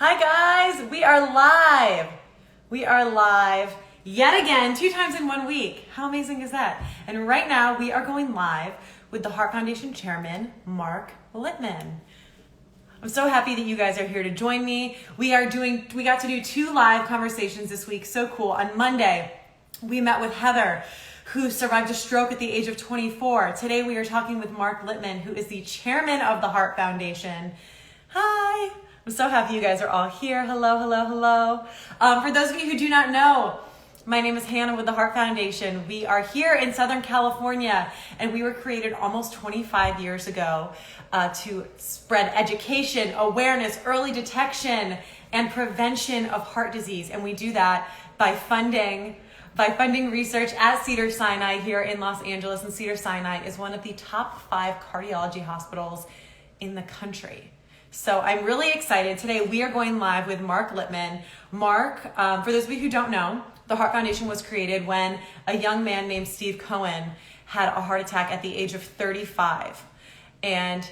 Hi guys, we are live. We are live yet again, 2 times in 1 week. How amazing is that? And right now we are going live with the Heart Foundation Chairman, Mark Litman. I'm so happy that you guys are here to join me. We got to do 2 live conversations this week. So cool. On Monday, we met with Heather, who survived a stroke at the age of 24. Today we are talking with Mark Litman, who is the chairman of the Heart Foundation. Hi. I'm so happy you guys are all here. Hello, hello, hello. For those of you who do not know, my name is Hannah with the Heart Foundation. We are here in Southern California, and we were created almost 25 years ago to spread education, awareness, early detection, and prevention of heart disease. And we do that by funding research at Cedars-Sinai here in Los Angeles. And Cedars-Sinai is one of the top 5 cardiology hospitals in the country. So I'm really excited. Today we are going live with Mark Litman. Mark, for those of you who don't know, the Heart Foundation was created when a young man named Steve Cohen had a heart attack at the age of 35. And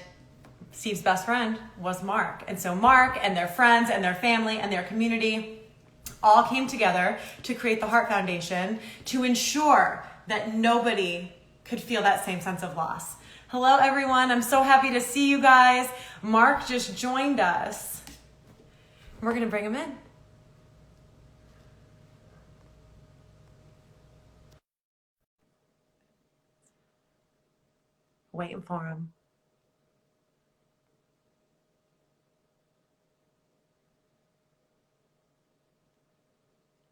Steve's best friend was Mark. And so Mark and their friends and their family and their community all came together to create the Heart Foundation to ensure that nobody could feel that same sense of loss. Hello, everyone. I'm so happy to see you guys. Mark just joined us. We're going to bring him in. Waiting for him.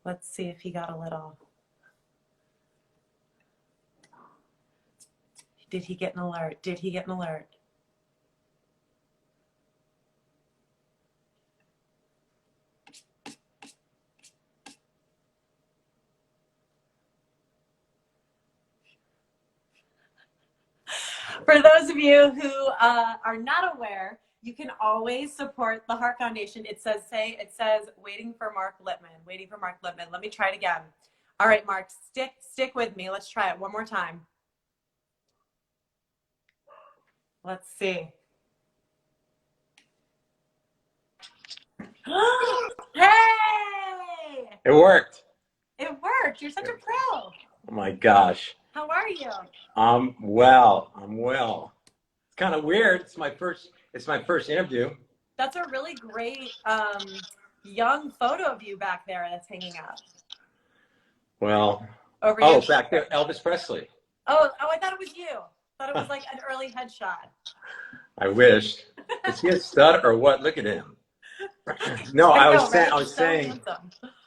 Let's see if he got a little. Did he get an alert? Did he get an alert? For those of you who are not aware, you can always support the Heart Foundation. It says waiting for Mark Litman, waiting for Mark Litman. Let me try it again. All right, Mark, stick with me. Let's try it one more time. Let's see. Hey! It worked. It worked. You're such a pro. Oh my gosh. How are you? I'm well. It's kind of weird. It's my first interview. That's a really great young photo of you back there that's hanging up. Well, back there, Elvis Presley. Oh, I thought it was you. I thought it was like an early headshot. I wish. Is he a stud or what? Look at him. No, I was saying.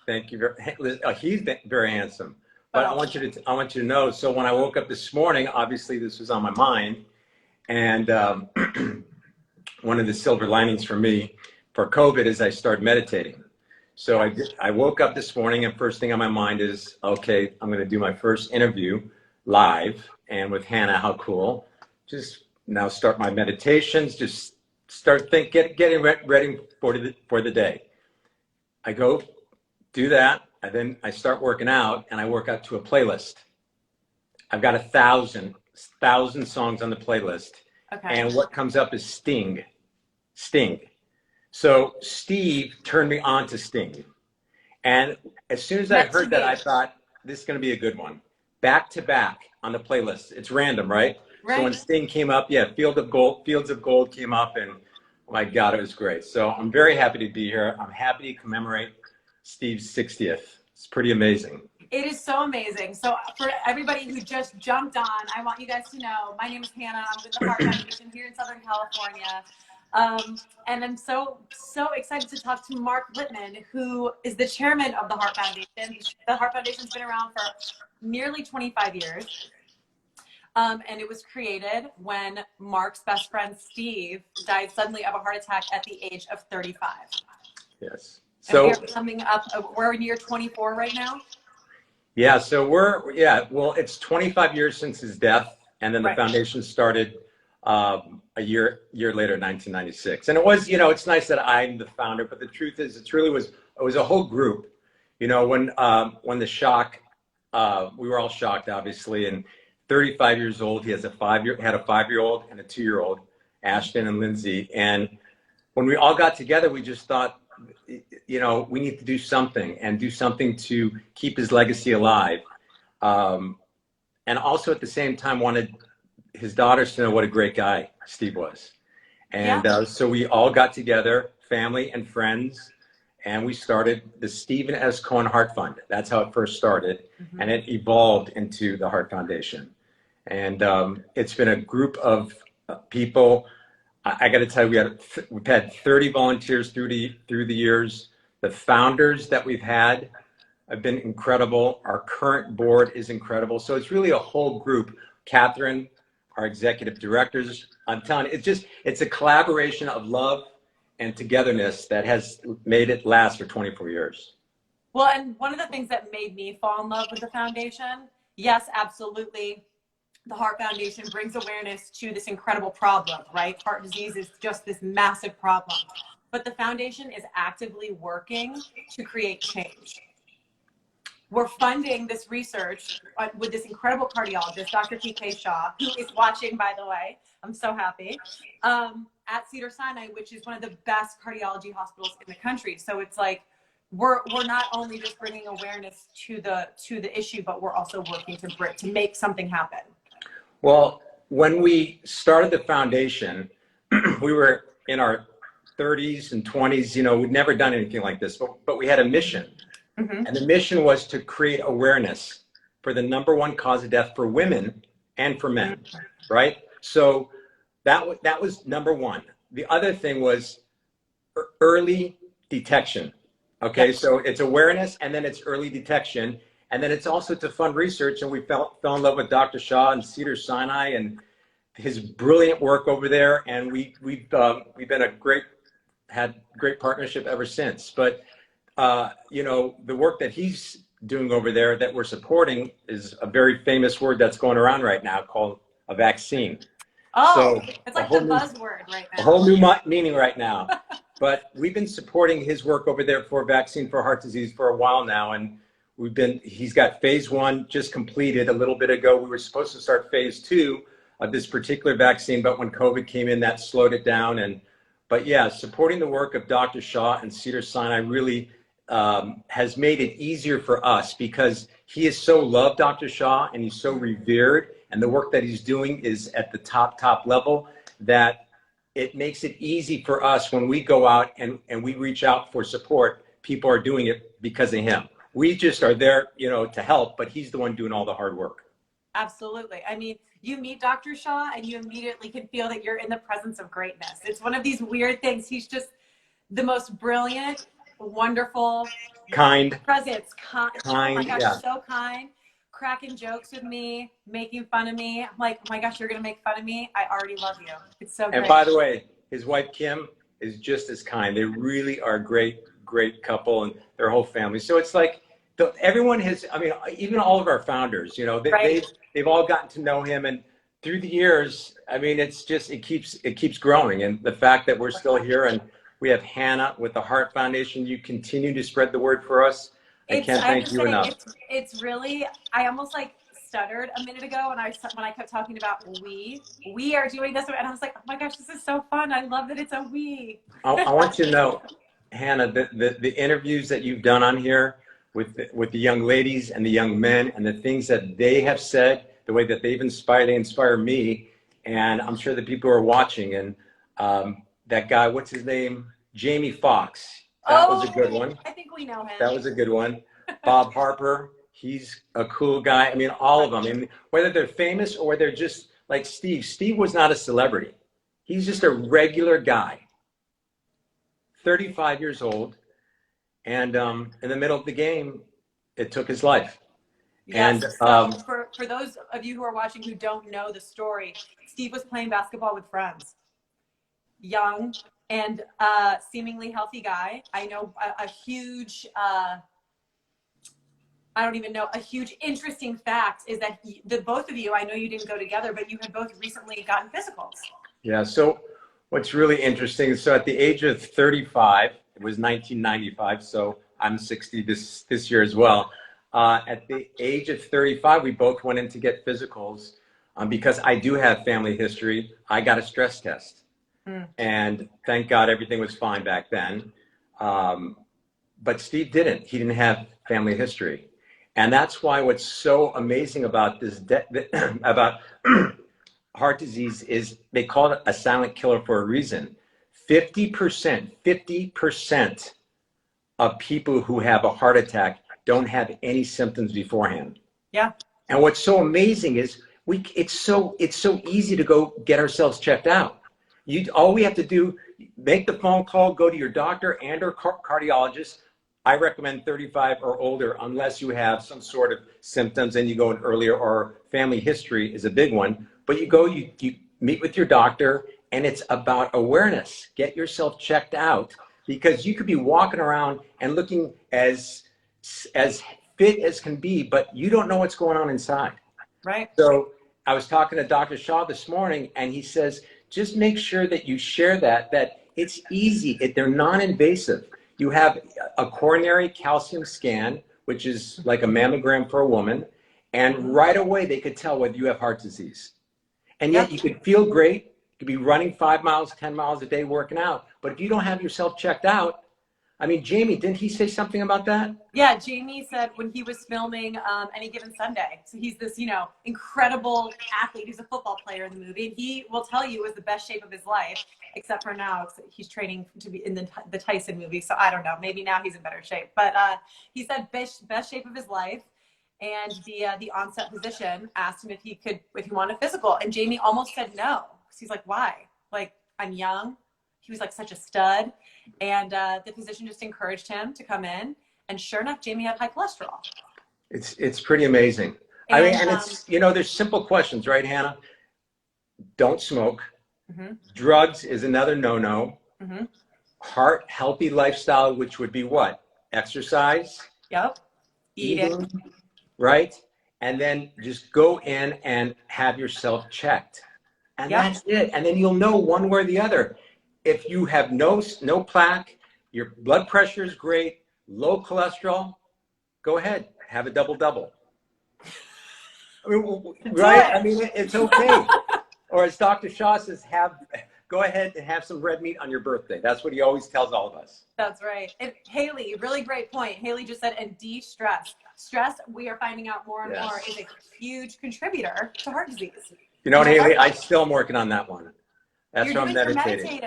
Thank you. He's very handsome. But I want you to know. So when I woke up this morning, obviously this was on my mind, and one of the silver linings for me for COVID is I started meditating. So I woke up this morning, and first thing on my mind is, okay, I'm going to do my first interview live, and with Hannah. How cool! Just now start my meditations. Just start getting ready for the day. I go do that. I start working out, and I work out to a playlist. I've got 1,000 songs on the playlist. Okay. And what comes up is Sting. So Steve turned me on to Sting. And as soon as I heard that, I thought, this is going to be a good one. Back to back on the playlist. It's random, right? So when Sting came up, Fields of Gold came up, and oh my God, it was great. So I'm very happy to be here. I'm happy to commemorate Steve's 60th. It's pretty amazing. It is so amazing. So for everybody who just jumped on, I want you guys to know, my name is Hannah. I'm with the Heart Foundation here in Southern California. And I'm so excited to talk to Mark Litman, who is the chairman of the Heart Foundation. The Heart Foundation's been around for nearly 25 years. And it was created when Mark's best friend, Steve, died suddenly of a heart attack at the age of 35. Yes. So we're in year 24 right now? Yeah, so it's 25 years since his death, and then the foundation started a year later, 1996. And it was, it's nice that I'm the founder, but the truth is, it was a whole group. When the shock, we were all shocked, obviously, and 35 years old, he had a 5-year-old and a 2-year-old, Ashton and Lindsay. And when we all got together, we just thought, we need to do something and do something to keep his legacy alive. And also at the same time wanted his daughters to know what a great guy Steve was. And so we all got together, family and friends, and we started the Stephen S. Cohen Heart Fund. That's how it first started. Mm-hmm. And it evolved into the Heart Foundation. And it's been a group of people. I got to tell you, we've had 30 volunteers through the years. The founders that we've had have been incredible. Our current board is incredible. So it's really a whole group. Catherine, our executive directors, I'm telling you, it's a collaboration of love and togetherness that has made it last for 24 years. Well, and one of the things that made me fall in love with the foundation, yes, absolutely. The Heart Foundation brings awareness to this incredible problem, right? Heart disease is just this massive problem. But the foundation is actively working to create change. We're funding this research with this incredible cardiologist, Dr. P.K. Shah, who is watching, by the way. I'm so happy. At Cedars-Sinai, which is one of the best cardiology hospitals in the country. So it's like we're not only just bringing awareness to the issue, but we're also working to make something happen. Well, when we started the foundation, we were in our 30s and 20s. We'd never done anything like this, but we had a mission. Mm-hmm. And the mission was to create awareness for the #1 cause of death for women and for men, right? So that was number one. The other thing was early detection. Okay, yes. So it's awareness, and then it's early detection, and then it's also to fund research. And we fell in love with Dr. Shah and Cedars-Sinai and his brilliant work over there. And we've been had great partnership ever since. But the work that he's doing over there that we're supporting is a very famous word that's going around right now called a vaccine. Oh, so it's like the buzzword right now. A whole new meaning right now. But we've been supporting his work over there for a vaccine for heart disease for a while now. And he's got phase 1 just completed a little bit ago. We were supposed to start phase 2 of this particular vaccine, but when COVID came in, that slowed it down. But yeah, supporting the work of Dr. Shah and Cedars-Sinai really has made it easier for us because he is so loved, Dr. Shah, and he's so revered, and the work that he's doing is at the top level, that it makes it easy for us when we go out and we reach out for support. People are doing it because of him. We just are there, to help, but he's the one doing all the hard work. Absolutely. I mean, you meet Dr. Shah and you immediately can feel that you're in the presence of greatness. It's one of these weird things. He's just the most brilliant, wonderful, kind presence. Kind. Oh my gosh, yeah. So kind. Cracking jokes with me, making fun of me. I'm like, oh my gosh, you're going to make fun of me? I already love you. It's so great. And by the way, his wife, Kim, is just as kind. They really are a great couple, and their whole family. So it's like everyone has, even all of our founders, they've all gotten to know him. And through the years, it keeps growing. And the fact that we're still here and we have Hannah with the Heart Foundation, you continue to spread the word for us. I can't thank you enough. It's really, I almost stuttered a minute ago when I kept talking about we are doing this, and I was like, oh my gosh, this is so fun. I love that it's a we. I want you to know, Hannah, the interviews that you've done on here with the young ladies and the young men and the things that they have said, the way that they inspire me, and I'm sure the people who are watching, and that guy, what's his name? Jamie Foxx. That was a good one. I think we know him. That was a good one. Bob Harper, he's a cool guy. All of them. Whether they're famous or they're just like Steve. Steve was not a celebrity. He's just a regular guy. 35 years old. And in the middle of the game, it took his life. Yes, and for those of you who are watching who don't know the story, Steve was playing basketball with friends. Young and seemingly healthy guy. I know a huge, I don't even know, a huge interesting fact is that the both of you, I know you didn't go together, but you had both recently gotten physicals. Yeah, so what's really interesting, so at the age of 35, it was 1995, so I'm 60 this year as well. At the age of 35, we both went in to get physicals because I do have family history. I got a stress test. And thank God everything was fine back then. But Steve didn't. He didn't have family history. And that's why what's so amazing about this, about heart disease is they call it a silent killer for a reason. 50% of people who have a heart attack don't have any symptoms beforehand. Yeah. And what's so amazing is it's so easy to go get ourselves checked out. All we have to do, make the phone call, go to your doctor and or cardiologist. I recommend 35 or older unless you have some sort of symptoms and you go in earlier, or family history is a big one. But you go, you meet with your doctor, and it's about awareness. Get yourself checked out, because you could be walking around and looking as fit as can be, but you don't know what's going on inside. Right. So I was talking to Dr. Shaw this morning, and he says, just make sure that you share that it's easy. They're non-invasive. You have a coronary calcium scan, which is like a mammogram for a woman, and right away they could tell whether you have heart disease. And yet you could feel great. You could be running 5 miles, 10 miles a day working out. But if you don't have yourself checked out, I mean, Jamie, didn't he say something about that? Yeah, Jamie said when he was filming Any Given Sunday. So he's this, incredible athlete. He's a football player in the movie. And he will tell you it was the best shape of his life, except for now he's training to be in the Tyson movie. So I don't know. Maybe now he's in better shape. But he said best shape of his life. And the onset physician asked him if he wanted a physical. And Jamie almost said no. He's like, why? Like, I'm young. He was like such a stud. And the physician just encouraged him to come in. And sure enough, Jamie had high cholesterol. It's pretty amazing. And it's, there's simple questions, right, Hannah? Don't smoke. Mm-hmm. Drugs is another no-no. Mm-hmm. Healthy lifestyle, which would be what? Exercise. Yep. Eating. Right? And then just go in and have yourself checked. And that's it. And then you'll know one way or the other. If you have no plaque, your blood pressure is great, low cholesterol, go ahead, have a double-double. I mean, right? I mean, it's okay. Or as Dr. Shaw says, go ahead and have some red meat on your birthday. That's what he always tells all of us. That's right. And Haley, really great point. Haley just said, and de-stress. Stress, we are finding out more and more, is a huge contributor to heart disease. You know what, Haley? I still am working on that one. That's why I'm meditating.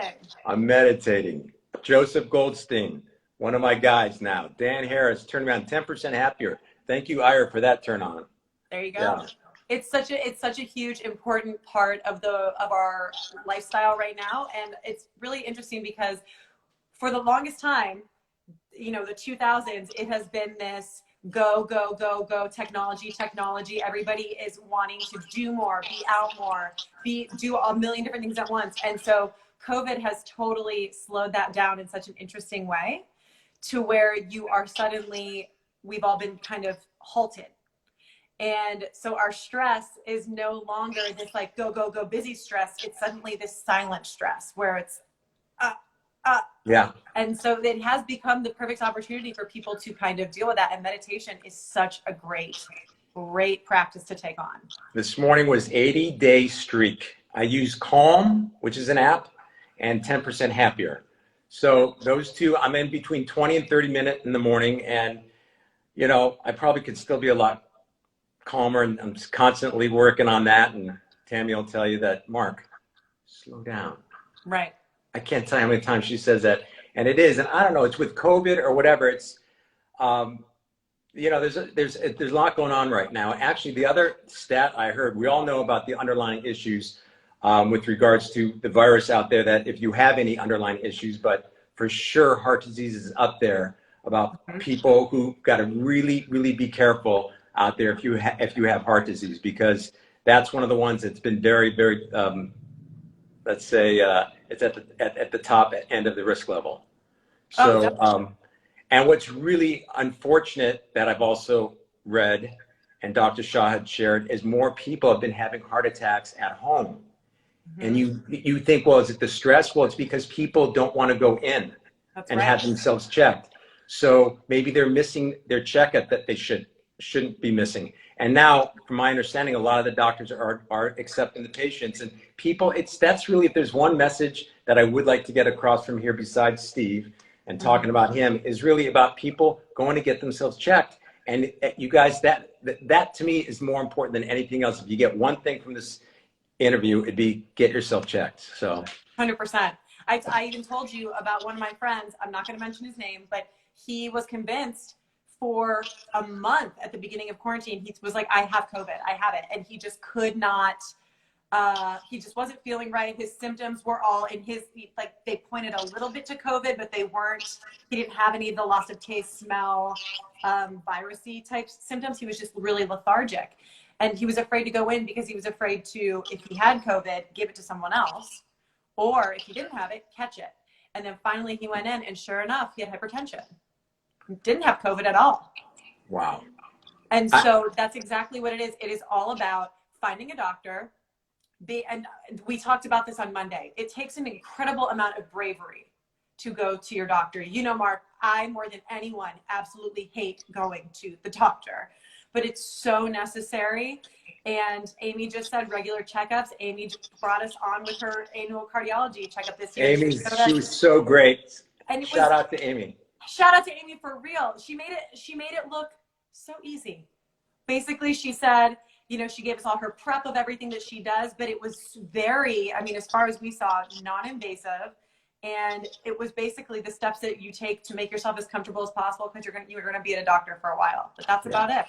I'm meditating. Joseph Goldstein, one of my guys now. Dan Harris, turned around 10% happier. Thank you, Ira, for that turn on. There you go. Yeah. It's such a huge, important part of our lifestyle right now. And it's really interesting because for the longest time, the 2000s, it has been this go, technology. Everybody is wanting to do more, be out more, do a million different things at once. And so COVID has totally slowed that down in such an interesting way, to where we've all been kind of halted. And so our stress is no longer this like go, busy stress. It's suddenly this silent stress where it's yeah. And so it has become the perfect opportunity for people to kind of deal with that. And meditation is such a great practice to take on. This morning was 80-day streak. I use Calm, which is an app, and 10% happier. So those two, I'm in between 20 and 30 minutes in the morning. And, I probably could still be a lot calmer, and I'm constantly working on that. And Tammy will tell you that, Mark, slow down. Right. I can't tell you how many times she says that, and it is. And I don't know, it's with COVID or whatever. It's, there's a lot going on right now. Actually, the other stat I heard, we all know about the underlying issues with regards to the virus out there, that if you have any underlying issues, but for sure, heart disease is up there, about people who got to really, really be careful out there if you have heart disease, because that's one of the ones that's been very, very, let's say, it's at the top end of the risk level. So, and what's really unfortunate that I've also read, and Dr. Shaw had shared, is more people have been having heart attacks at home. Mm-hmm. And you think, well, is it the stress? Well, it's because people don't want to go in have themselves checked. So maybe they're missing their checkup that they shouldn't be missing. And now, from my understanding, a lot of the doctors are accepting the patients, and people, that's really, if there's one message that I would like to get across from here besides Steve and talking about him is really about people going to get themselves checked. And you guys, that to me is more important than anything else. If you get one thing from this interview, it'd be get yourself checked. So 100%. I even told you about one of my friends. I'm not going to mention his name, but he was convinced for a month at the beginning of quarantine. He was like, I have COVID. I have it. And he just could not, he just wasn't feeling right. His symptoms were all in his, like they pointed a little bit to COVID, but they weren't, he didn't have any of the loss of taste, smell, virusy type symptoms. He was just really lethargic. And he was afraid to go in because he was afraid to, if he had COVID, give it to someone else. Or if he didn't have it, catch it. And then finally he went in and sure enough, he had hypertension. Didn't have COVID at all. Wow. And so that's exactly what it is. It is all about finding a doctor. And we talked about this on Monday. It takes an incredible amount of bravery to go to your doctor. You know, Mark, I more than anyone absolutely hate going to the doctor, but it's so necessary. And Amy just said regular checkups. Amy just brought us on with her annual cardiology checkup this year. Amy, she was so great. And shout out to Amy. Shout out to Amy for real. She made it look so easy. Basically, she said, you know, she gave us all her prep of everything that she does, but it was very, I mean, as far as we saw, non-invasive. And it was basically the steps that you take to make yourself as comfortable as possible because you're going to be at a doctor for a while. But that's about it.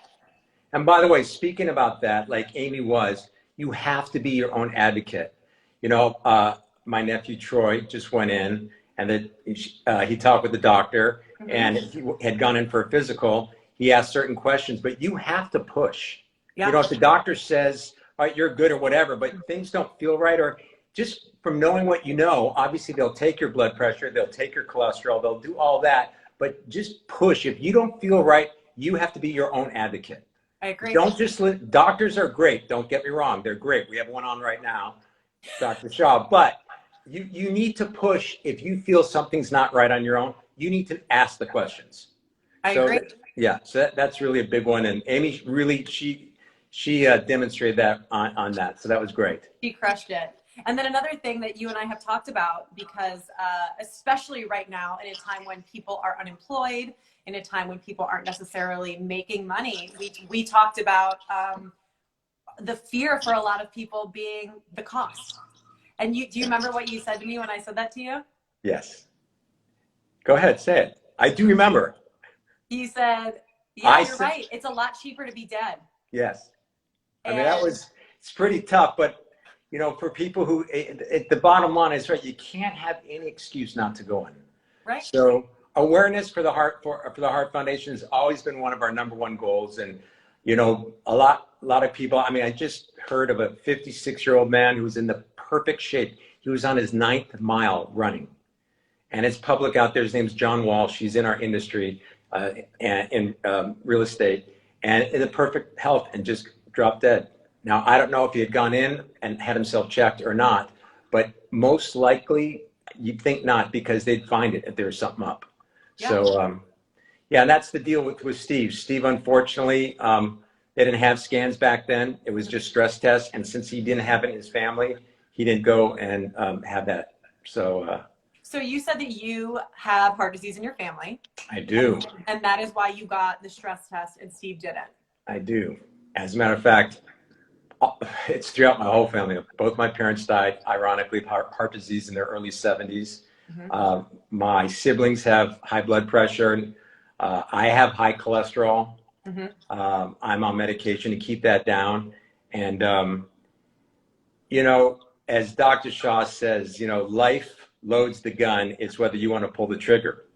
And by the way, speaking about that, like Amy was, you have to be your own advocate. You know, my nephew Troy just went in and he talked with the doctor and he had gone in for a physical. He asked certain questions, but you have to push. Yeah. You know, if the doctor says, all right, you're good or whatever, but things don't feel right, or just from knowing what you know, obviously they'll take your blood pressure, they'll take your cholesterol, they'll do all that, but just push. If you don't feel right, you have to be your own advocate. I agree. Don't just doctors are great. Don't get me wrong. They're great. We have one on right now, Dr. Shaw, but you need to push. If you feel something's not right on your own, you need to ask the questions. I agree. Yeah. So that's really a big one. And Amy really, she demonstrated that on that. So that was great. She crushed it. And then another thing that you and I have talked about, because especially right now in a time when people are unemployed, in a time when people aren't necessarily making money, we talked about the fear for a lot of people being the cost. And do you remember what you said to me when I said that to you? Yes. Go ahead, say it. I do remember. You said, yeah, you're right. It's a lot cheaper to be dead. Yes. I mean, it's pretty tough, but you know, for people who, the bottom line is, right, you can't have any excuse not to go in. Right. So awareness for the Heart Foundation has always been one of our #1 goals. And, you know, a lot of people, I mean, I just heard of a 56-year-old man who was in the perfect shape. He was on his 9th mile running. And it's public out there. His name's John Walsh. He's in our industry, in real estate, and in the perfect health, and just dropped dead. Now, I don't know if he had gone in and had himself checked or not, but most likely you'd think not, because they'd find it if there was something up. Yeah. So, yeah, and that's the deal with Steve. Steve, unfortunately, they didn't have scans back then. It was just stress tests. And since he didn't have it in his family, he didn't go and have that. So, so you said that you have heart disease in your family. I do. And that is why you got the stress test and Steve didn't. I do. As a matter of fact, it's throughout my whole family. Both my parents died, ironically, of heart disease in their early 70s. My siblings have high blood pressure. I have high cholesterol. I'm on medication to keep that down. And, you know, as Dr. Shaw says, you know, life loads the gun. It's whether you want to pull the trigger,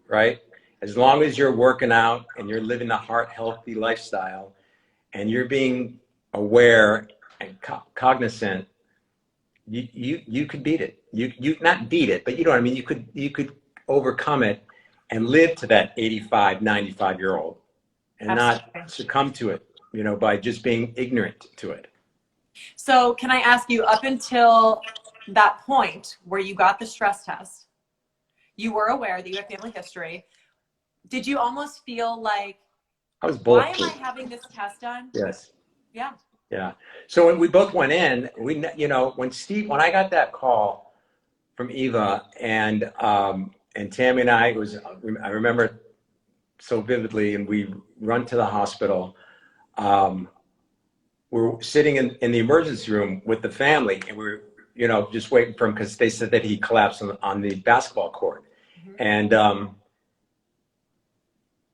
right? As long as you're working out and you're living a heart healthy lifestyle and you're being aware and cognizant, you could beat it. You not beat it, but you know what I mean? You could overcome it and live to that 85, 95-year-old and Absolutely. Not succumb to it, you know, by just being ignorant to it. So can I ask you, up until that point where you got the stress test, you were aware that you had family history. Did you almost feel like, I was why am I having this test done? Yes. Yeah. Yeah. So when we both went in, you know, when I got that call from Eva, and and Tammy and I remember so vividly, and we run to the hospital. We're sitting in the emergency room with the family, and we're, just waiting for him because they said that he collapsed on the basketball court. Mm-hmm. And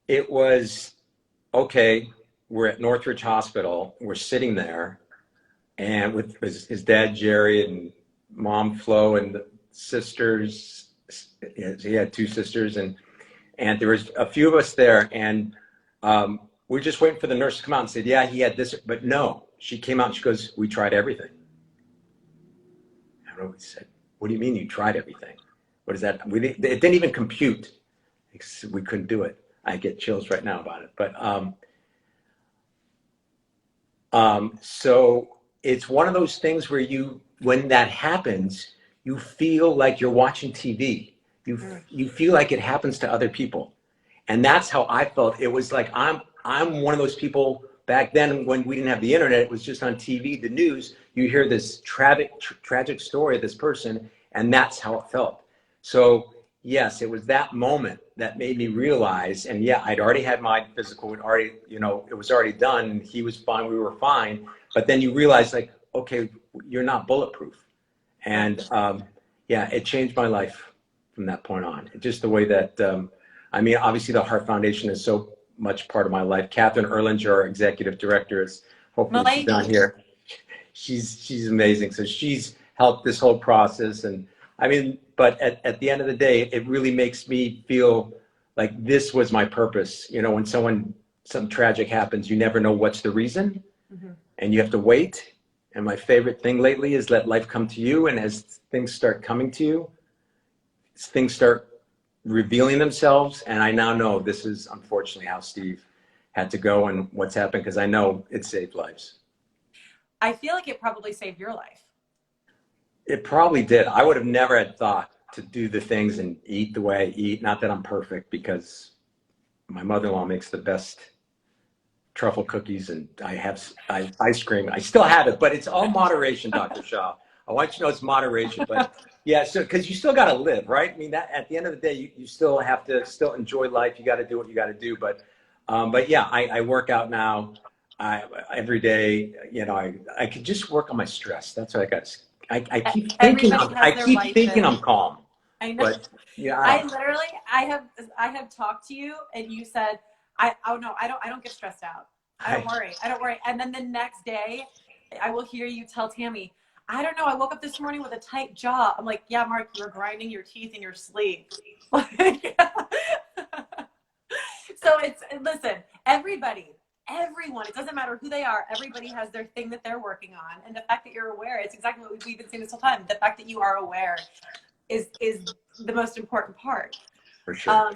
it was, okay, we're at Northridge Hospital. We're sitting there, and with his dad, Jerry, and mom, Flo, and the sisters. He had 2 sisters, and there was a few of us there, and we're just waiting for the nurse to come out and say, yeah, he had this, but no. She came out and she goes, we tried everything. I don't know what he said. What do you mean you tried everything? What is that? It didn't even compute. We couldn't do it. I get chills right now about it. But so it's one of those things where when that happens, you feel like you're watching TV. You feel like it happens to other people. And that's how I felt. It was like I'm one of those people. Back then, when we didn't have the internet, it was just on TV, the news. You hear this tragic story of this person, and that's how it felt. So yes, it was that moment that made me realize. And yeah, I'd already had my physical. It was already done. He was fine. We were fine. But then you realize, like, okay, you're not bulletproof. And yeah, it changed my life from that point on. Just the way that, obviously, the Heart Foundation is so much part of my life. Catherine Erlinger, our executive director, is hopefully she's down here. She's amazing. So she's helped this whole process. And but at the end of the day, it really makes me feel like this was my purpose. When something tragic happens, you never know what's the reason, and you have to wait. And my favorite thing lately is let life come to you. And as things start coming to you, things start revealing themselves, and I now know this is unfortunately how Steve had to go and what's happened, because I know it saved lives. I feel like it probably saved your life. It probably did. I would have never had thought to do the things and eat the way I eat. Not that I'm perfect, because my mother-in-law makes the best truffle cookies, and I have ice cream. I still have it, but it's all moderation, Dr. Shah. I want you to know it's moderation, but yeah, so because you still got to live, right? That at the end of the day, you still have to enjoy life. You got to do what you got to do, but yeah, I work out now. Every day, I could just work on my stress. That's what I got. I keep thinking I'm calm. I know. But yeah, I have talked to you, and you said, I don't get stressed out. I don't worry. And then the next day, I will hear you tell Tammy, I don't know, I woke up this morning with a tight jaw. I'm like, yeah, Mark, you were grinding your teeth in your sleep. So listen, everyone, it doesn't matter who they are, everybody has their thing that they're working on. And the fact that you're aware, it's exactly what we've been saying this whole time. The fact that you are aware is the most important part. For sure.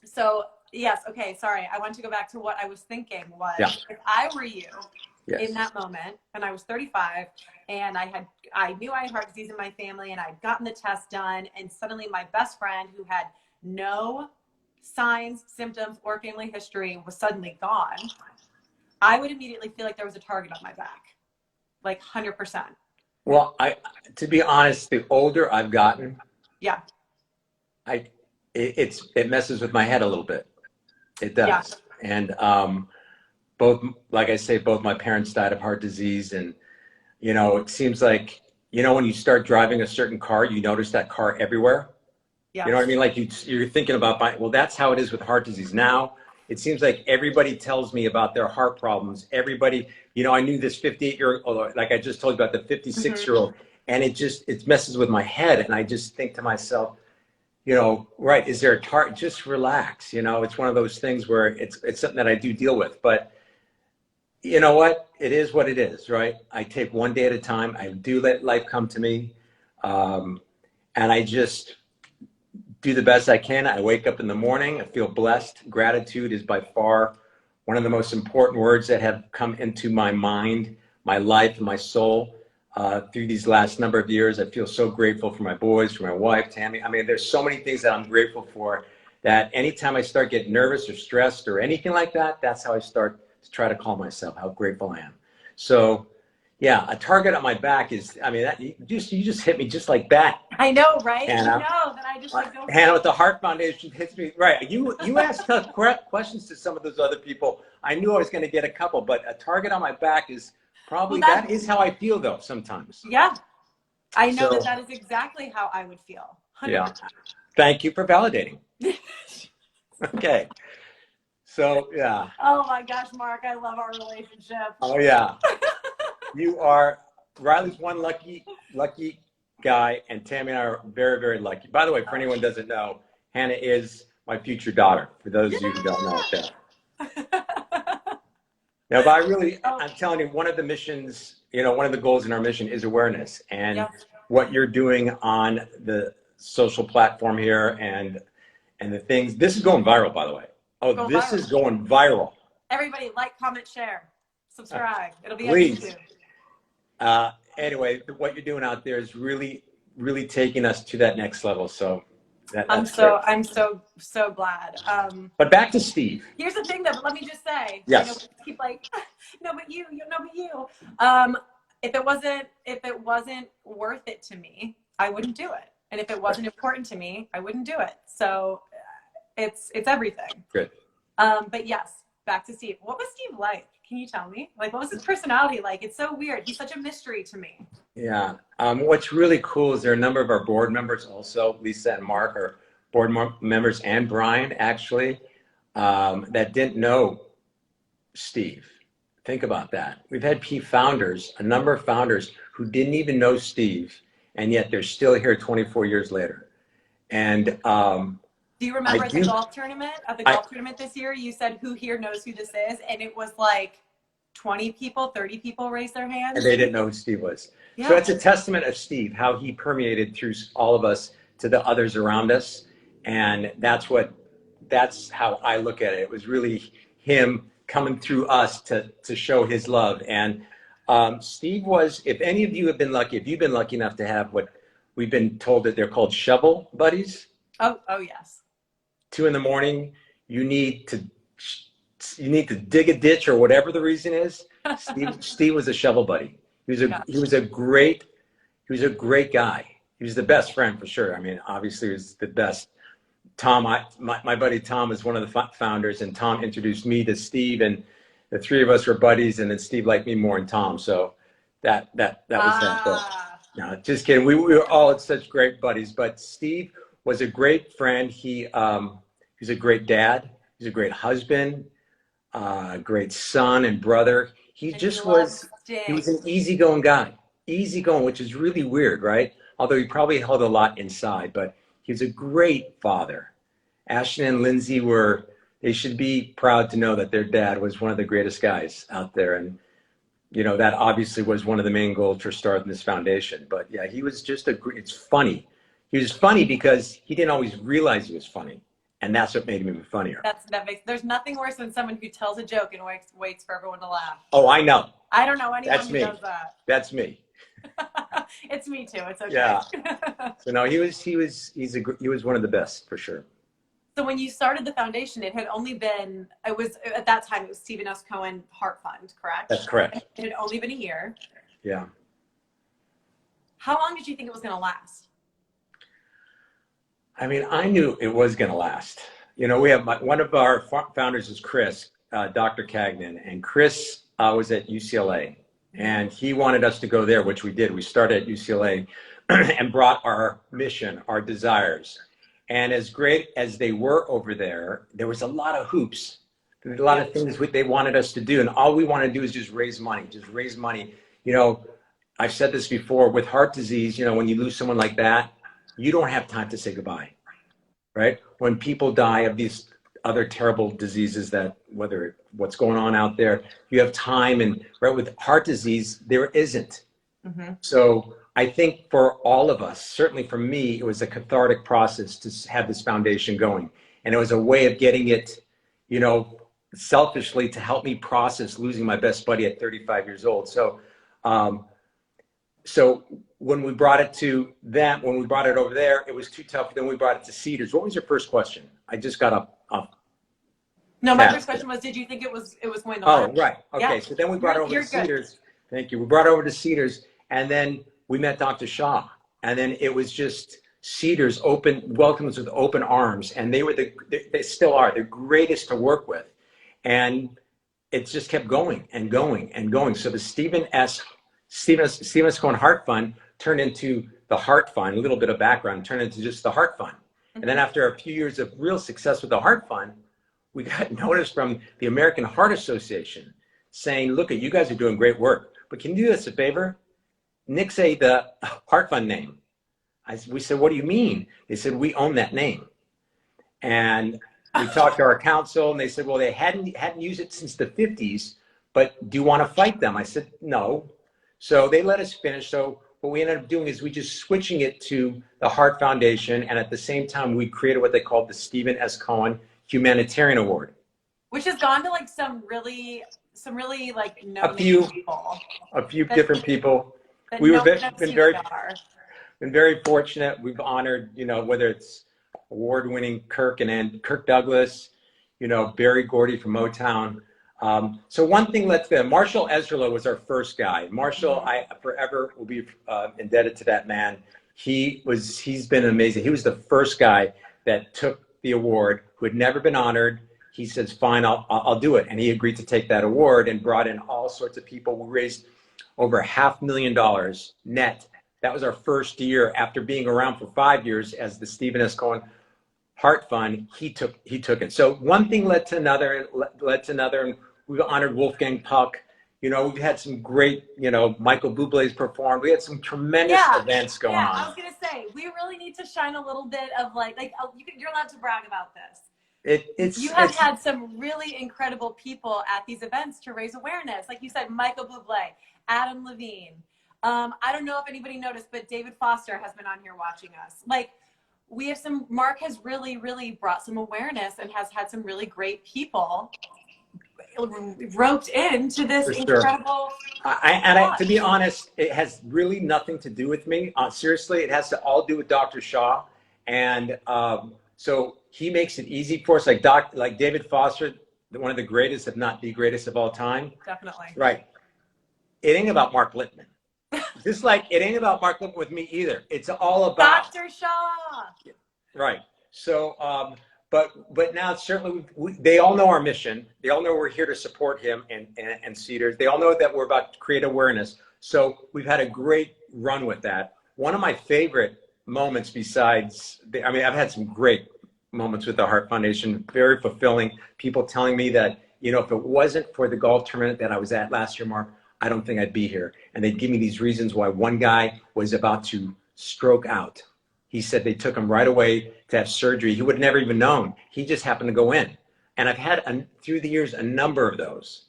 So yes, okay, sorry. I want to go back to what I was thinking was, if I were you, yes, in that moment, and I was 35, and I knew I had heart disease in my family, and I'd gotten the test done, and suddenly my best friend, who had no signs, symptoms, or family history, was suddenly gone, I would immediately feel like there was a target on my back, like 100%. Well, to be honest, the older I've gotten, yeah, it messes with my head a little bit. It does. Yeah. And like I say, both my parents died of heart disease, and it seems like when you start driving a certain car, you notice that car everywhere. Yeah. You know what I mean? Like you're thinking about buying. Well, that's how it is with heart disease now. It seems like everybody tells me about their heart problems. Everybody, I knew this 58-year-old, like I just told you about the 56-year-old, and it messes with my head, and I just think to myself, right, is there a target? Just relax. It's one of those things where it's something that I do deal with, but you know what? It is what it is, right? I take one day at a time. I do let life come to me. And I just do the best I can. I wake up in the morning. I feel blessed. Gratitude is by far one of the most important words that have come into my mind, my life, and my soul through these last number of years. I feel so grateful for my boys, for my wife, Tammy. There's so many things that I'm grateful for, that anytime I start getting nervous or stressed or anything like that, that's how I start to try to calm myself, how grateful I am. So Yeah, a target on my back is, I mean, that you just hit me just like that. I know, right? Hannah. You know that I just like go. Hannah with the Heart Foundation hits me right. You asked tough questions to some of those other people. I knew I was going to get a couple, but a target on my back is probably that is how I feel though sometimes. Yeah, I know that is exactly how I would feel. 100%. Yeah. Thank you for validating. Okay. So yeah. Oh my gosh, Mark, I love our relationship. Oh yeah. You are Riley's one lucky guy, and Tammy and I are very, very lucky. By the way, for anyone who doesn't know, Hannah is my future daughter. For those of you who don't know that. Now, but I'm telling you, one of the missions, one of the goals in our mission is awareness, and what you're doing on the social platform here and the things. This is going viral, by the way. Oh, this is going viral. Everybody, like, comment, share, subscribe. It'll be on please. YouTube. Anyway, what you're doing out there is really, really taking us to that next level. So I'm so glad. But back to Steve. Here's the thing, though. But let me just say, yes. Keep like, no, but you. If it wasn't worth it to me, I wouldn't do it. And if it wasn't important to me, I wouldn't do it. So it's everything. Good. But yes, back to Steve. What was Steve like? Can you tell me? Like, what was his personality like? It's so weird. He's such a mystery to me. Yeah. What's really cool is there are a number of our board members also, Lisa and Mark are board members, and Brian actually, that didn't know Steve. Think about that. We've had a number of founders who didn't even know Steve, and yet they're still here 24 years later. And do you remember at the golf tournament this year, you said, who here knows who this is? And it was like 20 people, 30 people raised their hands. And they didn't know who Steve was. Yeah. So it's a testament of Steve, how he permeated through all of us to the others around us. And that's how I look at it. It was really him coming through us to show his love. And Steve was, if any of you have been lucky, if you've been lucky enough to have what we've been told that they're called shovel buddies. Oh yes. 2 a.m, you need to dig a ditch or whatever the reason is. Steve was a shovel buddy. He was a great guy. He was the best friend for sure. I mean, obviously he was the best. Tom, my buddy Tom was one of the founders, and Tom introduced me to Steve, and the three of us were buddies, and then Steve liked me more than Tom. So that was that. But, no, just kidding. We were all such great buddies, but Steve was a great friend. He was a great dad. He was a great husband, great son and brother. He was an easygoing guy, which is really weird, right? Although he probably held a lot inside, but he was a great father. Ashton and Lindsay they should be proud to know that their dad was one of the greatest guys out there. And, that obviously was one of the main goals for starting this foundation. But yeah, he was just it's funny. He was funny because he didn't always realize he was funny. And that's what made him even funnier. There's nothing worse than someone who tells a joke and waits for everyone to laugh. Oh, I know. I don't know anyone who does that. That's me. It's me too. It's okay. Yeah. So no, he was one of the best for sure. So when you started the foundation, it was at that time, it was Stephen S. Cohen Heart Fund, correct? That's correct. It had only been a year. Yeah. How long did you think it was going to last? I mean, I knew it was going to last. We have one of our founders is Chris, Dr. Cagnon, and Chris was at UCLA, and he wanted us to go there, which we did. We started at UCLA and brought our mission, our desires. And as great as they were over there, there was a lot of hoops, a lot of things they wanted us to do. And all we want to do is just raise money. I've said this before, with heart disease, when you lose someone like that, you don't have time to say goodbye, right? When people die of these other terrible diseases whether what's going on out there, you have time, and right with heart disease, there isn't. Mm-hmm. So I think for all of us, certainly for me, it was a cathartic process to have this foundation going. And it was a way of getting it, selfishly to help me process losing my best buddy at 35 years old. So, when we brought it to them, when we brought it over there, it was too tough. Then we brought it to Cedars. What was your first question? I just got up. No, my first question was, did you think it was going to last? Oh, right. Okay. Yeah. So then we brought it over to Cedars. Thank you. We brought her over to Cedars, and then we met Dr. Shaw, and then it was just Cedars welcomed us with open arms, and they still are the greatest to work with, and it just kept going and going and going. So the Stephen S. Cohen Heart Fund turned into the Heart Fund. A little bit of background turned into just the Heart Fund, and then after a few years of real success with the Heart Fund, we got notice from the American Heart Association saying, "Look, you guys are doing great work, but can you do us a favor? Nix the Heart Fund name." We said, "What do you mean?" They said, "We own that name." And we talked to our council, and they said, "Well, they hadn't used it since the 50s, but do you want to fight them?" I said, "No." So they let us finish. So what we ended up doing is we just switching it to the Heart Foundation, and at the same time, we created what they called the Stephen S. Cohen Humanitarian Award, which has gone to like some really like no-name people. A few different people. We've been very fortunate. We've honored, whether it's award-winning Kirk Douglas, Barry Gordy from Motown. So one thing, Marshall Ezrala was our first guy. Marshall, I forever will be indebted to that man. He's been amazing. He was the first guy that took the award, who had never been honored. He says, "Fine, I'll do it." And he agreed to take that award and brought in all sorts of people. We raised over $500,000 net. That was our first year after being around for 5 years as the Stephen S. Cohen Heart Fund. He took it. So one thing led to another, and we've honored Wolfgang Puck. We've had some great, Michael Bublé's performed. We had some tremendous events going on. I was gonna say, we really need to shine a little bit of you're allowed to brag about this. You have had some really incredible people at these events to raise awareness. Like you said, Michael Bublé, Adam Levine. I don't know if anybody noticed, but David Foster has been on here watching us. We have Mark has really, really brought some awareness and has had some really great people roped into this incredible. To be honest, it has really nothing to do with me. Seriously, it has to all do with Dr. Shaw. And so he makes it easy for us, like David Foster, one of the greatest, if not the greatest of all time. Definitely. Right. It ain't about Mark Litman. Just like it ain't about Mark Litman with me either. It's all about Dr. Shaw. Right. So, but now certainly they all know our mission. They all know we're here to support him and Cedars. They all know that we're about to create awareness. So we've had a great run with that. One of my favorite moments I've had some great moments with the Heart Foundation, very fulfilling. People telling me that, if it wasn't for the golf tournament that I was at last year, Mark, I don't think I'd be here. And they'd give me these reasons why. One guy was about to stroke out. He said they took him right away to have surgery. He would have never even known. He just happened to go in. And I've had, through the years, a number of those.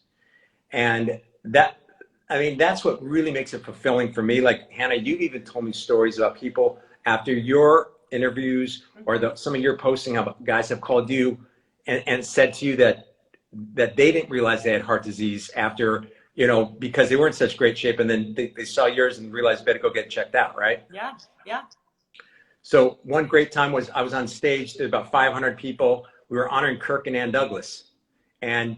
And that's what really makes it fulfilling for me. Like, Hannah, you've even told me stories about people after your interviews or some of your posting, how guys have called you and said to you that they didn't realize they had heart disease after, because they were in such great shape, and then they saw yours and realized you better go get checked out, right? Yeah, yeah. So one great time was I was on stage. There were about 500 people. We were honoring Kirk and Ann Douglas. And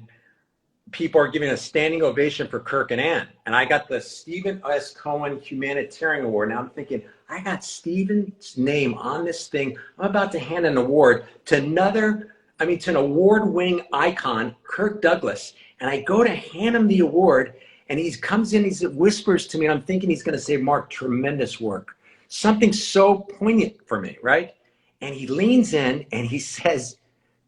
people are giving a standing ovation for Kirk and Ann. And I got the Stephen S. Cohen Humanitarian Award. Now I'm thinking, I got Stephen's name on this thing. I'm about to hand an award to an award-winning icon, Kirk Douglas. And I go to hand him the award, and he comes in, he whispers to me, and I'm thinking he's going to say, "Mark, tremendous work." Something so poignant for me, right? And he leans in and he says,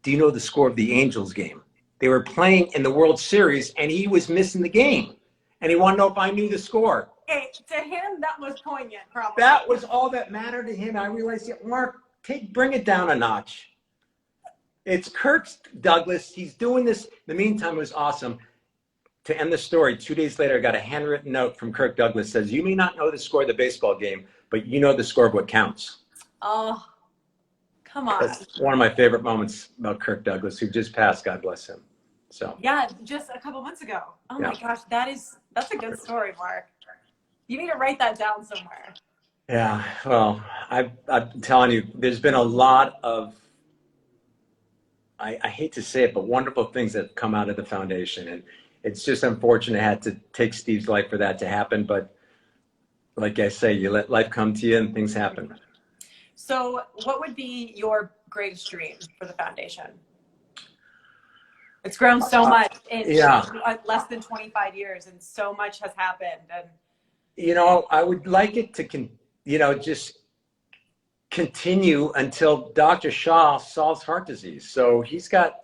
"Do you know the score of the Angels game? They were playing in the World Series and he was missing the game. And he wanted to know if I knew the score." Hey, to him, that was poignant, probably. That was all that mattered to him. I realized, Mark, bring it down a notch. It's Kirk Douglas. He's doing this. In the meantime, it was awesome. To end the story, 2 days later, I got a handwritten note from Kirk Douglas. Says, "You may not know the score of the baseball game, but you know the score of what counts." Oh, come on. That's one of my favorite moments about Kirk Douglas, who just passed. God bless him. So yeah, just a couple months ago. Oh my gosh, that's a good story, Mark. You need to write that down somewhere. Yeah, well, I'm telling you, there's been a lot of, I hate to say it, but wonderful things that have come out of the foundation. it's just unfortunate it had to take Steve's life for that to happen. But like I say, you let life come to you and things happen. So what would be your greatest dream for the foundation? It's grown so much in less than 25 years, and so much has happened. And I would like it to just continue until Dr. Shah solves heart disease. So he's got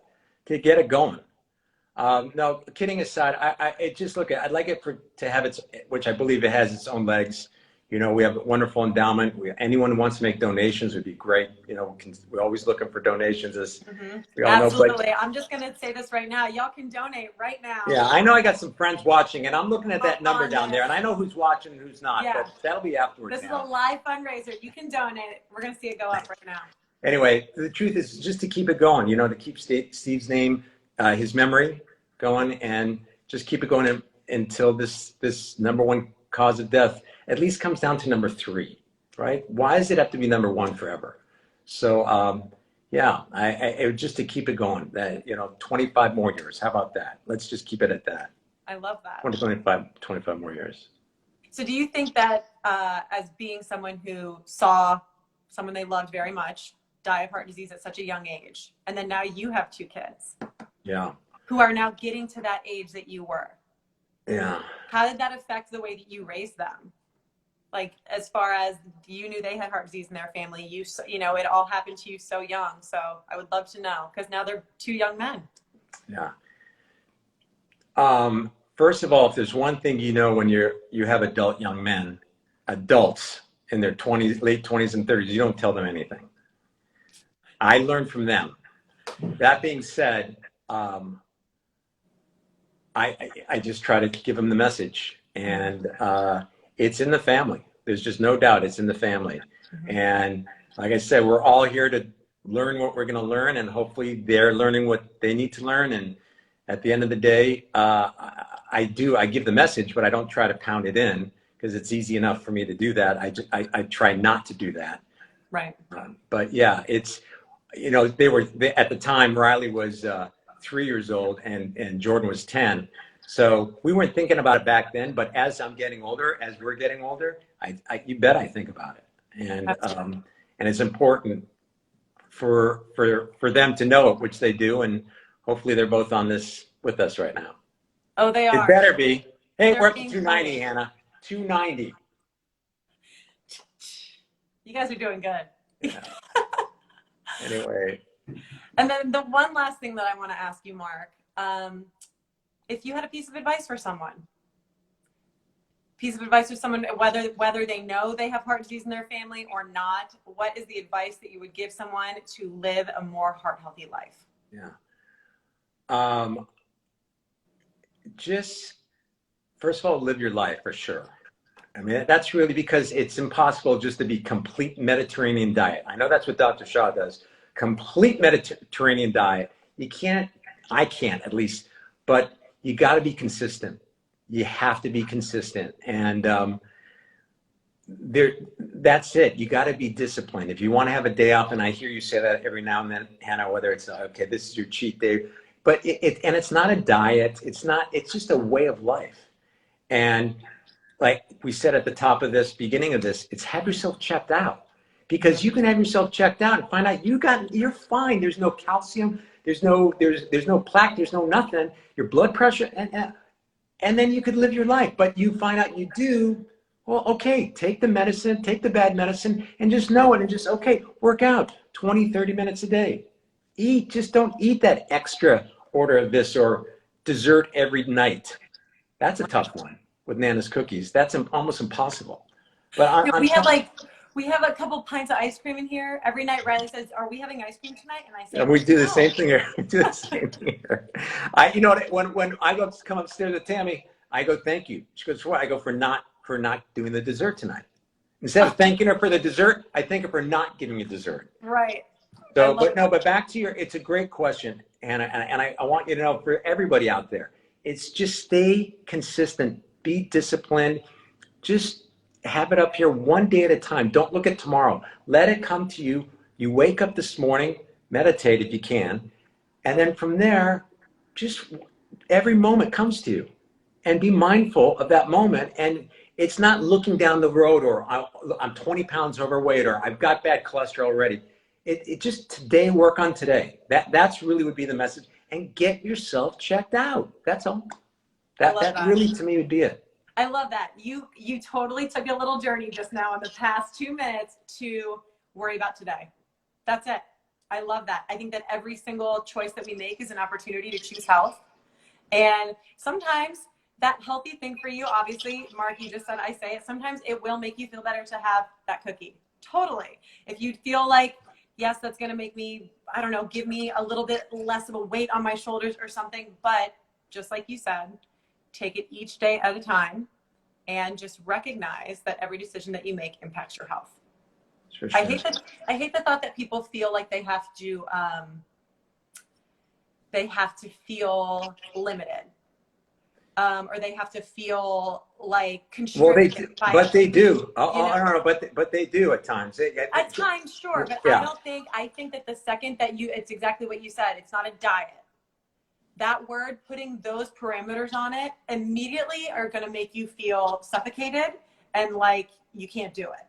to get it going. No, kidding aside, I'd like it to have which I believe it has its own legs. We have a wonderful endowment. Anyone who wants to make donations would be great. We're always looking for donations, as we all know. Absolutely. I'm just going to say this right now. Y'all can donate right now. Yeah, I know I got some friends watching, and I'm looking at that number down there, and I know who's watching and who's not, but that'll be afterwards. This is a live fundraiser. You can donate. We're going to see it go up right now. Anyway, the truth is just to keep it going, to keep Steve's name, his memory going, and just keep it going until this number one cause of death at least comes down to number 3, right? Why does it have to be number 1 forever? So, it would just to keep it going, 25 more years. How about that? Let's just keep it at that. I love that. 25 more years. So do you think that as being someone who saw someone they loved very much die of heart disease at such a young age, and then now you have 2 kids who are now getting to that age that you were, how did that affect the way that you raised them? Like, as far as you knew they had heart disease in their family, it all happened to you so young. So I would love to know, because now they're 2 young men. Yeah. First of all, if there's one thing when you have adults in their late 20s and 30s, you don't tell them anything. I learned from them. That being said, I just try to give them the message, and it's in the family. There's just no doubt it's in the family. And like I said, we're all here to learn what we're going to learn, and hopefully they're learning what they need to learn. And at the end of the day, I give the message, but I don't try to pound it in, because it's easy enough for me to do that. I try not to do that. Right. But yeah, it's, at the time, Riley was 3 years old and Jordan was 10. So we weren't thinking about it back then, but as we're getting older, you bet I think about it. And it's important for them to know it, which they do. And hopefully they're both on this with us right now. Oh, they are. It better be. Hey, we're up to 290, Hannah. 290. You guys are doing good. Yeah. Anyway. And then the one last thing that I want to ask you, Mark, if you had a piece of advice for someone, whether they know they have heart disease in their family or not, what is the advice that you would give someone to live a more heart healthy life? Yeah. Just, first of all, live your life for sure. I mean, that's really, because it's impossible just to be complete Mediterranean diet. I know that's what Dr. Shah does. Complete Mediterranean diet. I can't at least, but you got to be consistent. You have to be consistent. And that's it. You got to be disciplined. If you want to have a day off, and I hear you say that every now and then, Hannah, whether it's, okay, this is your cheat day, but it's not a diet. It's just a way of life. And like we said at the top of this, beginning of this, it's have yourself checked out. Because you can have yourself checked out and find out you're fine. There's no calcium. There's no plaque. There's no nothing. Your blood pressure, and then you could live your life. But you find out you do. Well, okay, take the medicine, take the bad medicine, and just know it, and just, okay, work out 20, 30 minutes a day. Eat. Just don't eat that extra order of this or dessert every night. That's a tough one with Nana's cookies. That's almost impossible. But we have a couple pints of ice cream in here. Every night Riley says, "Are we having ice cream tonight?" And I say, and we do the same thing here. We do the same thing here. When I come upstairs with Tammy, I go, "Thank you." She goes, "What?" I go, for not doing the dessert tonight. Instead of thanking her for the dessert, I thank her for not giving me dessert. Right. So, but back to it's a great question, Hannah, and I want you to know, for everybody out there, it's just stay consistent, be disciplined, just have it up here one day at a time. Don't look at tomorrow. Let it come to you. You wake up this morning, meditate if you can, and then from there, just every moment comes to you, and be mindful of that moment. And it's not looking down the road, or I'm 20 pounds overweight, or I've got bad cholesterol already. It just today, work on today. That's really would be the message. And get yourself checked out. That's all. That really, to me, would be it. I love that. You totally took a little journey just now in the past 2 minutes to worry about today. That's it. I love that. I think that every single choice that we make is an opportunity to choose health. And sometimes that healthy thing for you, obviously, Mark, you just said I say it, sometimes it will make you feel better to have that cookie. Totally. If you feel like, yes, that's going to make me, I don't know, give me a little bit less of a weight on my shoulders or something. But just like you said, take it each day at a time and just recognize that every decision that you make impacts your health. Sure. I hate the thought that people feel like they have to feel limited. Or they have to feel like constricted. Well, but they do. I don't know, but they do at times. At times, sure, but yeah. I think that the second that it's exactly what you said. It's not a diet. That word, putting those parameters on it, immediately are going to make you feel suffocated and like you can't do it.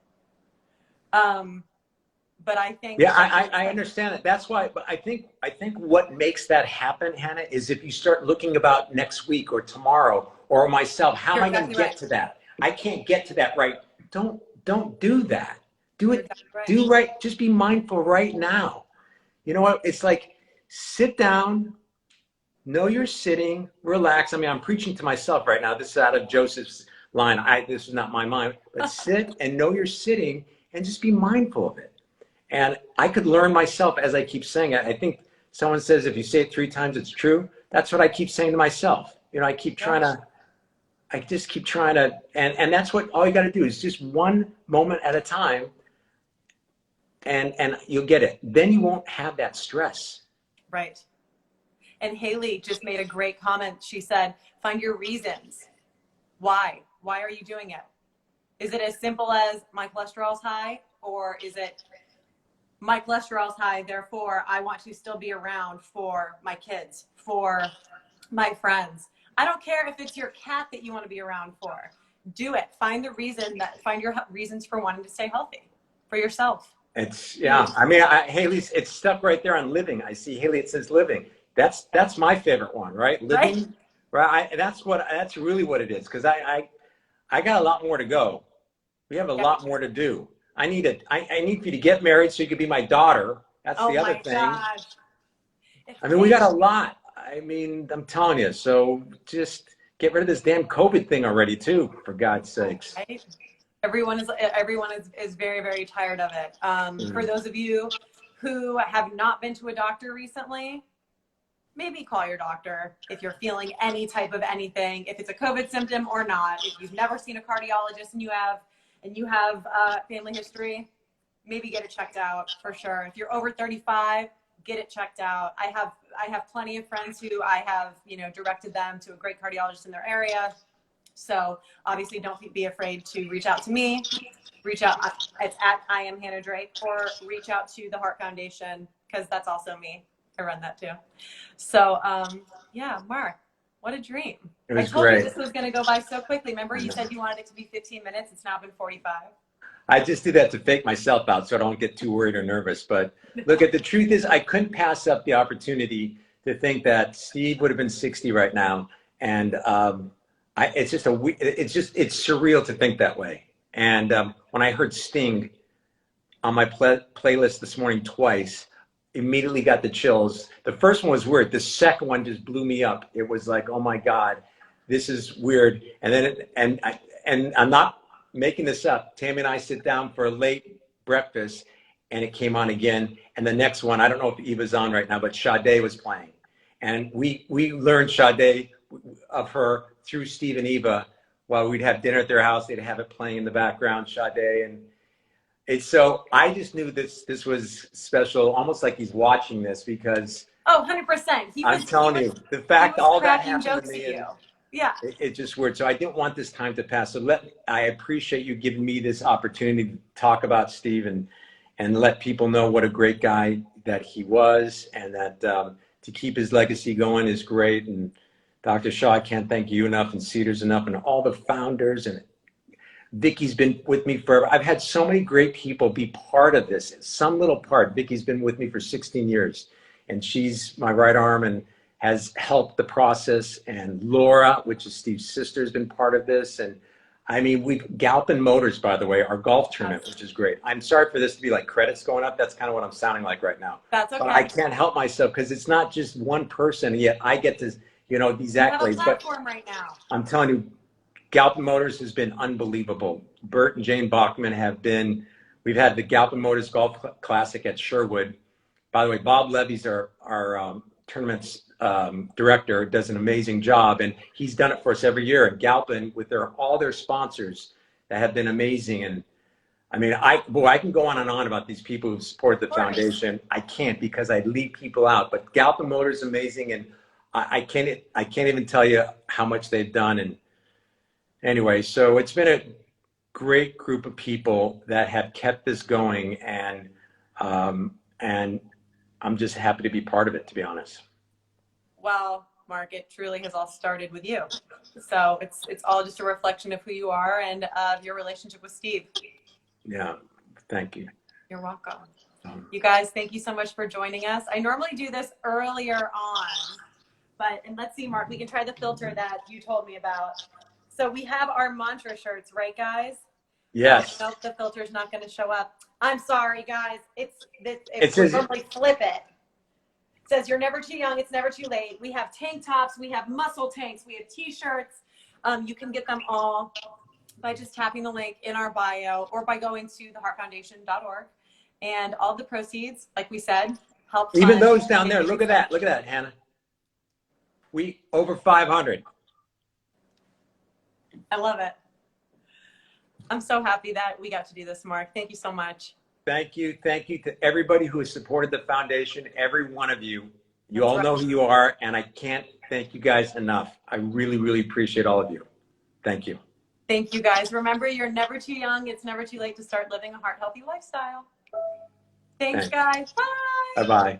But I think I understand it. That's why. But I think what makes that happen, Hannah, is if you start looking about next week or tomorrow or myself. How am I going to get to that? I can't get to that right. Don't do that. Do it. Do right. Just be mindful right now. You know what? It's like sit down. Know you're sitting. Relax. I mean, I'm preaching to myself right now. This is out of Joseph's line. This is not my mind. But sit and know you're sitting and just be mindful of it. And I could learn myself as I keep saying it. I think someone says if you say it 3 times, it's true. That's what I keep saying to myself. You know, I just keep trying to, and that's what all you got to do is just one moment at a time, and you'll get it. Then you won't have that stress. Right. And Haley just made a great comment. She said, find your reasons. Why? Why are you doing it? Is it as simple as my cholesterol's high, or is it my cholesterol's high, therefore I want to still be around for my kids, for my friends? I don't care if it's your cat that you want to be around for. Do it. Find your reasons for wanting to stay healthy for yourself. I mean, Haley's, it's stuck right there on living. I see Haley, it says living. That's my favorite one, right? Living, right? That's really what it is. Because I got a lot more to go. We have a lot more to do. I need for you to get married so you could be my daughter. That's the other thing. Gosh. I mean, we got a lot. I mean, I'm telling you. So just get rid of this damn COVID thing already, too, for God's sakes. Right? Everyone is very, very tired of it. For those of you who have not been to a doctor recently, maybe call your doctor if you're feeling any type of anything, if it's a COVID symptom or not. If you've never seen a cardiologist and you have family history, maybe get it checked out for sure. If you're over 35, get it checked out. I have plenty of friends who I have, directed them to a great cardiologist in their area. So obviously don't be afraid to reach out to me. Reach out, it's at I am Hannah Drake, or reach out to the Heart Foundation, because that's also me. I run that too. So yeah, Mark, what a dream. It was I told great. you this was going to go by so quickly. Remember, you said you wanted it to be 15 minutes. It's now been 45. I just do that to fake myself out so I don't get too worried or nervous. But look, the truth is I couldn't pass up the opportunity to think that Steve would have been 60 right now. And it's surreal to think that way. And when I heard Sting on my playlist this morning twice, immediately got the chills. The first one was weird. The second one just blew me up. It was like, oh my God, this is weird. And then, and I'm not making this up. Tammy and I sit down for a late breakfast, and it came on again. And the next one, I don't know if Eva's on right now, but Sade was playing. And we learned Sade of her through Steve and Eva while we'd have dinner at their house. They'd have it playing in the background, Sade. And so I just knew this was special, almost like he's watching this, because 100%. I'm telling you, the fact all that happened jokes to me, at you. Yeah, it's just weird. So I didn't want this time to pass. So I appreciate you giving me this opportunity to talk about Steve and let people know what a great guy that he was, and that to keep his legacy going is great. And Dr. Shaw, I can't thank you enough, and Cedars enough, and all the founders, and Vicky's been with me forever. I've had so many great people be part of this, some little part. Vicky's been with me for 16 years, and she's my right arm and has helped the process. And Laura, which is Steve's sister, has been part of this. And I mean, Galpin Motors, by the way, our golf tournament, which is great. I'm sorry for this to be like credits going up. That's kind of what I'm sounding like right now. That's okay. But I can't help myself because it's not just one person, yet I get to, you know, these accolades. You have a platform right now. I'm telling you, Galpin Motors has been unbelievable. Bert and Jane Bachman have been, we've had the Galpin Motors Golf Classic at Sherwood. By the way, Bob Levy's our tournaments director, does an amazing job, and he's done it for us every year. And Galpin, with all their sponsors that have been amazing. And I mean, I can go on and on about these people who support the foundation. I can't because I leave people out, but Galpin Motors is amazing, and I can't even tell you how much they've done. And anyway, so it's been a great group of people that have kept this going, and I'm just happy to be part of it, to be honest. Well, Mark, it truly has all started with you. So it's all just a reflection of who you are and of your relationship with Steve. Yeah, thank you. You're welcome. You guys, thank you so much for joining us. I normally do this earlier on, and let's see, Mark, we can try the filter that you told me about. So we have our mantra shirts, right, guys? Yes. Nope, the filter's not going to show up. I'm sorry, guys. It says, normally flip it. It says you're never too young. It's never too late. We have tank tops. We have muscle tanks. We have T-shirts. You can get them all by just tapping the link in our bio or by going to theheartfoundation.org. And all the proceeds, like we said, help fund. Even those down there. Look at that. Look at that, Hannah. We over 500. I love it. I'm so happy that we got to do this, Mark. Thank you so much. Thank you. Thank you to everybody who has supported the foundation, every one of you. You all know who you are, and I can't thank you guys enough. I really, really appreciate all of you. Thank you. Thank you, guys. Remember, you're never too young. It's never too late to start living a heart-healthy lifestyle. Thanks, guys. Bye. Bye-bye.